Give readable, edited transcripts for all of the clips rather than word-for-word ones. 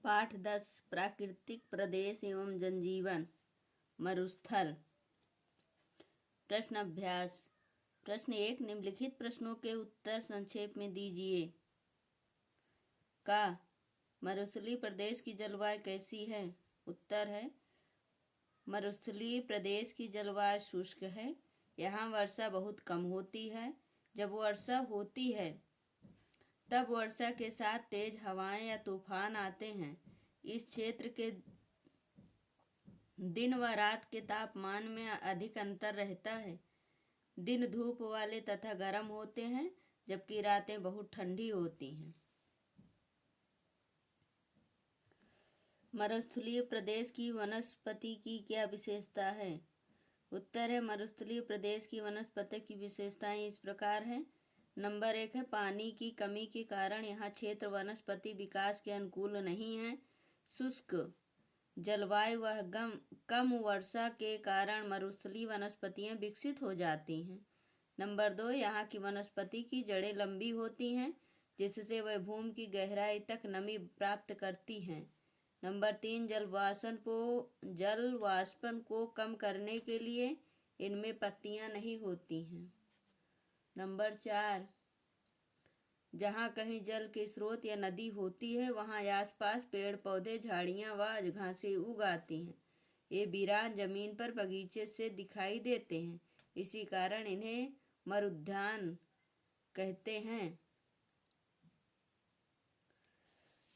पाठ 10 प्राकृतिक प्रदेश एवं जनजीवन मरुस्थल। प्रश्न अभ्यास। प्रश्न 1 निम्नलिखित प्रश्नों के उत्तर संक्षेप में दीजिए। का मरुस्थलीय प्रदेश की जलवायु कैसी है? उत्तर है मरुस्थलीय प्रदेश की जलवायु शुष्क है। यहाँ वर्षा बहुत कम होती है। जब वर्षा होती है तब वर्षा के साथ तेज हवाएं या तूफान आते हैं। इस क्षेत्र के दिन व रात के तापमान में अधिक अंतर रहता है। दिन धूप वाले तथा गर्म होते हैं जबकि रातें बहुत ठंडी होती हैं। मरुस्थलीय प्रदेश की वनस्पति की क्या विशेषता है? उत्तर है मरुस्थलीय प्रदेश की वनस्पति की विशेषताएं इस प्रकार हैं। नंबर 1 है पानी की कमी के कारण यहाँ क्षेत्र वनस्पति विकास के अनुकूल नहीं है। शुष्क जलवायु व कम वर्षा के कारण मरुस्थलीय वनस्पतियाँ विकसित हो जाती हैं। नंबर 2 यहाँ की वनस्पति की जड़ें लंबी होती हैं जिससे वह भूमि की गहराई तक नमी प्राप्त करती हैं। नंबर 3 जल वाष्पन को कम करने के लिए इनमें पत्तियां नहीं होती हैं। नंबर 4 जहाँ कहीं जल के स्रोत या नदी होती है वहाँ आसपास पेड़ पौधे झाड़ियाँ व घासें उग आती हैं। ये वीरान जमीन पर बगीचे से दिखाई देते हैं, इसी कारण इन्हें मरुद्यान कहते हैं।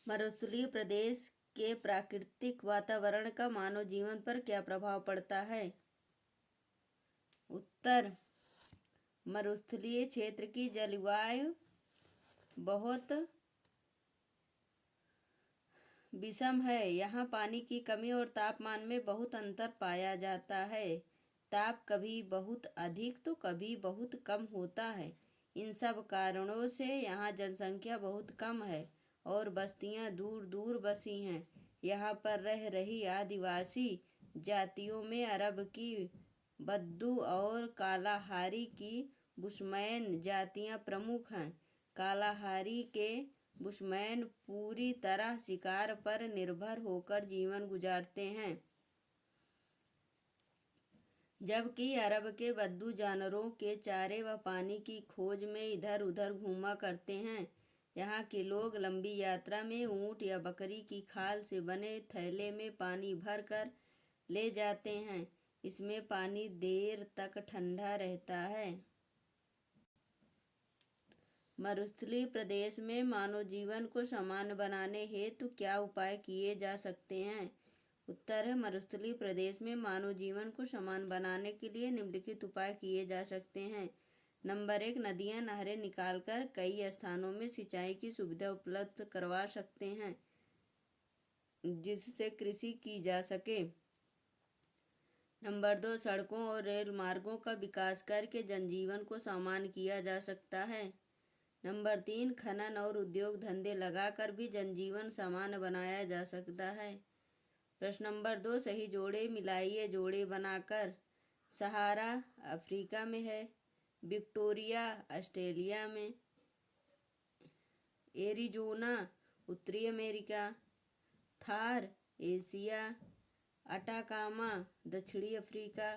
मरुस्थलीय प्रदेश के प्राकृतिक वातावरण का मानव जीवन पर क्या प्रभाव पड़ता है? उत्तर मरुस्थलीय क्षेत्र की जलवायु बहुत विषम है। यहाँ पानी की कमी और तापमान में बहुत अंतर पाया जाता है। ताप कभी बहुत अधिक तो कभी बहुत कम होता है। इन सब कारणों से यहाँ जनसंख्या बहुत कम है और बस्तियाँ दूर दूर बसी हैं। यहाँ पर रह रही आदिवासी जातियों में अरब की बद्दू और कालाहारी की बुशमैन जातियाँ प्रमुख हैं। कालाहारी के बुशमैन पूरी तरह शिकार पर निर्भर होकर जीवन गुजारते हैं, जबकि अरब के बद्दू जानवरों के चारे व पानी की खोज में इधर उधर घूमा करते हैं। यहाँ के लोग लंबी यात्रा में ऊँट या बकरी की खाल से बने थैले में पानी भर कर ले जाते हैं। इसमें पानी देर तक ठंडा रहता है। मरुस्थलीय प्रदेश में मानव जीवन को सामान्य बनाने हेतु क्या उपाय किए जा सकते हैं? उत्तर है मरुस्थलीय प्रदेश में मानव जीवन को सामान्य बनाने के लिए निम्नलिखित उपाय किए जा सकते हैं। नंबर 1 नदियाँ नहरें निकालकर कई स्थानों में सिंचाई की सुविधा उपलब्ध करवा सकते हैं जिससे कृषि की जा सके। नंबर 2 सड़कों और रेल मार्गों का विकास करके जनजीवन को सामान्य किया जा सकता है। नंबर 3 खनन और उद्योग धंधे लगाकर भी जनजीवन सामान्य बनाया जा सकता है। प्रश्न नंबर 2 सही जोड़े मिलाइए जोड़े बनाकर। सहारा अफ्रीका में है, विक्टोरिया ऑस्ट्रेलिया में, एरिजोना उत्तरी अमेरिका, थार एशिया, अटाकामा दक्षिणी अफ्रीका।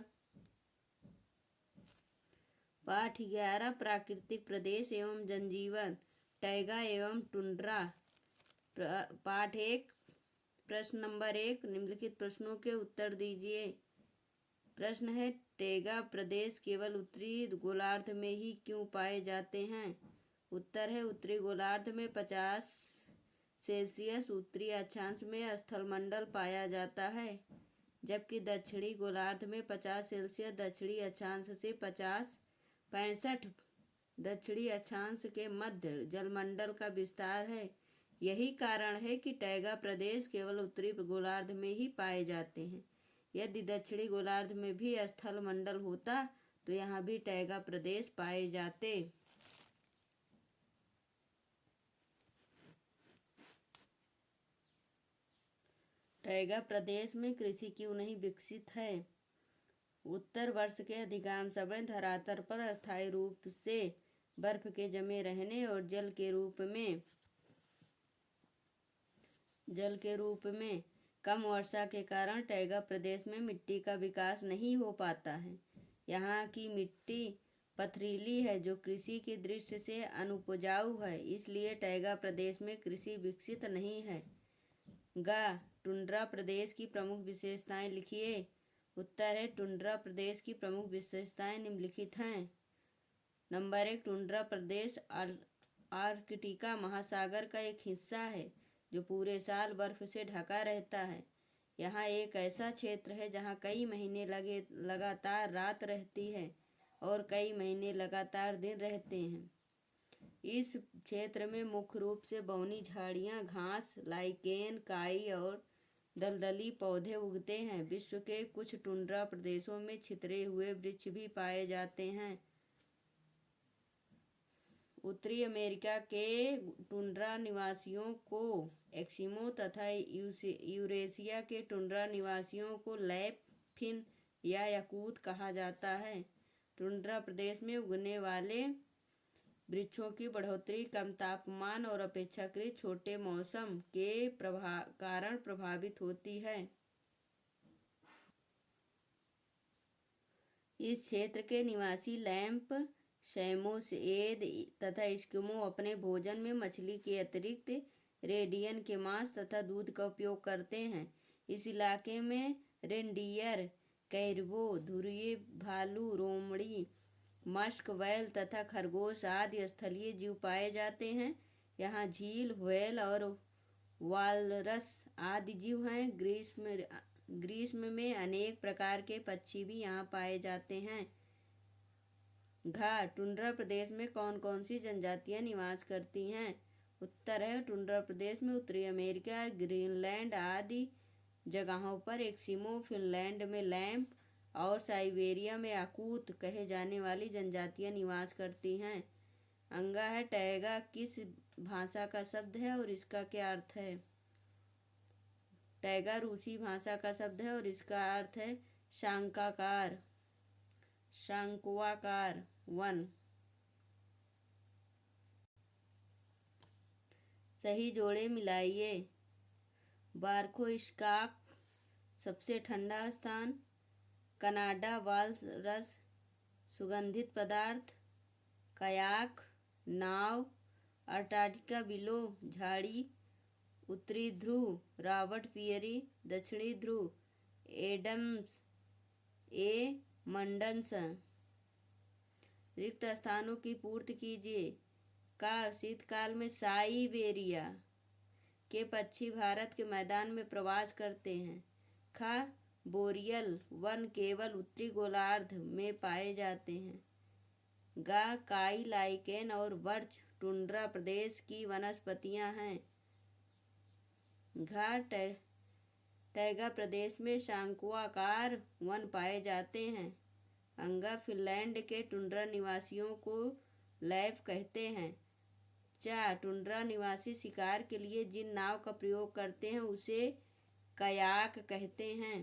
पाठ 11 प्राकृतिक प्रदेश एवं जनजीवन टैगा एवं टुंड्रा। पाठ 1 प्रश्न नंबर 1 निम्नलिखित प्रश्नों के उत्तर दीजिए। प्रश्न है टैगा प्रदेश केवल उत्तरी गोलार्ध में ही क्यों पाए जाते हैं? उत्तर है उत्तरी गोलार्ध में 50 सेल्सियस उत्तरी अक्षांश में स्थलमंडल पाया जाता है, जबकि दक्षिणी गोलार्ध में 50 सेल्सियस दक्षिणी अक्षांश से 65 दक्षिणी अक्षांश के मध्य जलमंडल का विस्तार है। यही कारण है कि टैगा प्रदेश केवल उत्तरी गोलार्ध में ही पाए जाते हैं। यदि दक्षिणी गोलार्ध में भी स्थलमंडल होता तो यहाँ भी टैगा प्रदेश पाए जाते। टैगा प्रदेश में कृषि क्यों नहीं विकसित है? उत्तर वर्ष के अधिकांश समय धरातल पर अस्थायी रूप से बर्फ के जमे रहने और जल के रूप में जल के रूप में। कम वर्षा के कारण टैगा प्रदेश में मिट्टी का विकास नहीं हो पाता है। यहाँ की मिट्टी पथरीली है जो कृषि की दृष्टि से अनुपजाऊ है, इसलिए टैगा प्रदेश में कृषि विकसित नहीं है। टुंड्रा प्रदेश की प्रमुख विशेषताएं लिखिए। उत्तर है टुंड्रा प्रदेश की प्रमुख विशेषताएं निम्नलिखित हैं। नंबर 1, टुंड्रा प्रदेश आर्कटिका महासागर का एक हिस्सा है जो पूरे साल बर्फ से ढका रहता है। यहाँ एक ऐसा क्षेत्र है जहाँ कई महीने लगातार रात रहती है और कई महीने लगातार दिन रहते हैं। इस क्षेत्र में मुख्य रूप से बौनी झाड़ियाँ, घास, लाइकेन, काई और दलदली पौधे उगते हैं। विश्व के कुछ टुंड्रा प्रदेशों में छितरे हुए वृक्ष भी पाए जाते हैं। उत्तरी अमेरिका के टुंड्रा निवासियों को एस्किमो तथा यूरेशिया के टुंड्रा निवासियों को लैपफिन या याकूत कहा जाता है। टुंड्रा प्रदेश में उगने वाले वृक्षों की बढ़ोतरी कम तापमान और अपेक्षाकृत छोटे मौसम के कारण प्रभावित होती है। इस क्षेत्र के निवासी लैम्प, सैमोयेड तथा एस्किमो अपने भोजन में मछली के अतिरिक्त रेडियन के मांस तथा दूध का उपयोग करते हैं। इस इलाके में रेनडियर, कैरबो, ध्रुवीय भालू, लोमड़ी, मस्क, बैल तथा खरगोश आदि स्थलीय जीव पाए जाते हैं। यहाँ झील, व्हेल और वालरस आदि जीव हैं। ग्रीष्म में अनेक प्रकार के पक्षी भी यहाँ पाए जाते हैं। टुंड्रा प्रदेश में कौन कौन सी जनजातियाँ निवास करती हैं? उत्तर है टुंड्रा प्रदेश में उत्तरी अमेरिका, ग्रीनलैंड आदि जगहों पर एस्किमो, फिनलैंड में लैम्प और साइबेरिया में याकूत कहे जाने वाली जनजातियाँ निवास करती हैं। है टैगा किस भाषा का शब्द है और इसका क्या अर्थ है? टैगा रूसी भाषा का शब्द है और इसका अर्थ है शंक्वाकार वन। सही जोड़े मिलाइए। बारकोइस्काक सबसे ठंडा स्थान, कनाडा वालरस सुगंधित पदार्थ, कयाक नाव, अंटार्कटिका बिलो झाड़ी, उत्तरी ध्रुव रॉबर्ट पियरी, दक्षिणी ध्रुव एडम्स ए मंडस। रिक्त स्थानों की पूर्ति कीजिए। शीतकाल में साइबेरिया के पक्षी भारत के मैदान में प्रवास करते हैं। बोरियल वन केवल उत्तरी गोलार्ध में पाए जाते हैं। काई, लाइकेन और बर्च टुंड्रा प्रदेश की वनस्पतियां हैं। टैगा प्रदेश में शंक्वाकार वन पाए जाते हैं। फिनलैंड के टुंड्रा निवासियों को लैप कहते हैं। टुंड्रा निवासी शिकार के लिए जिन नाव का प्रयोग करते हैं उसे कयाक कहते हैं।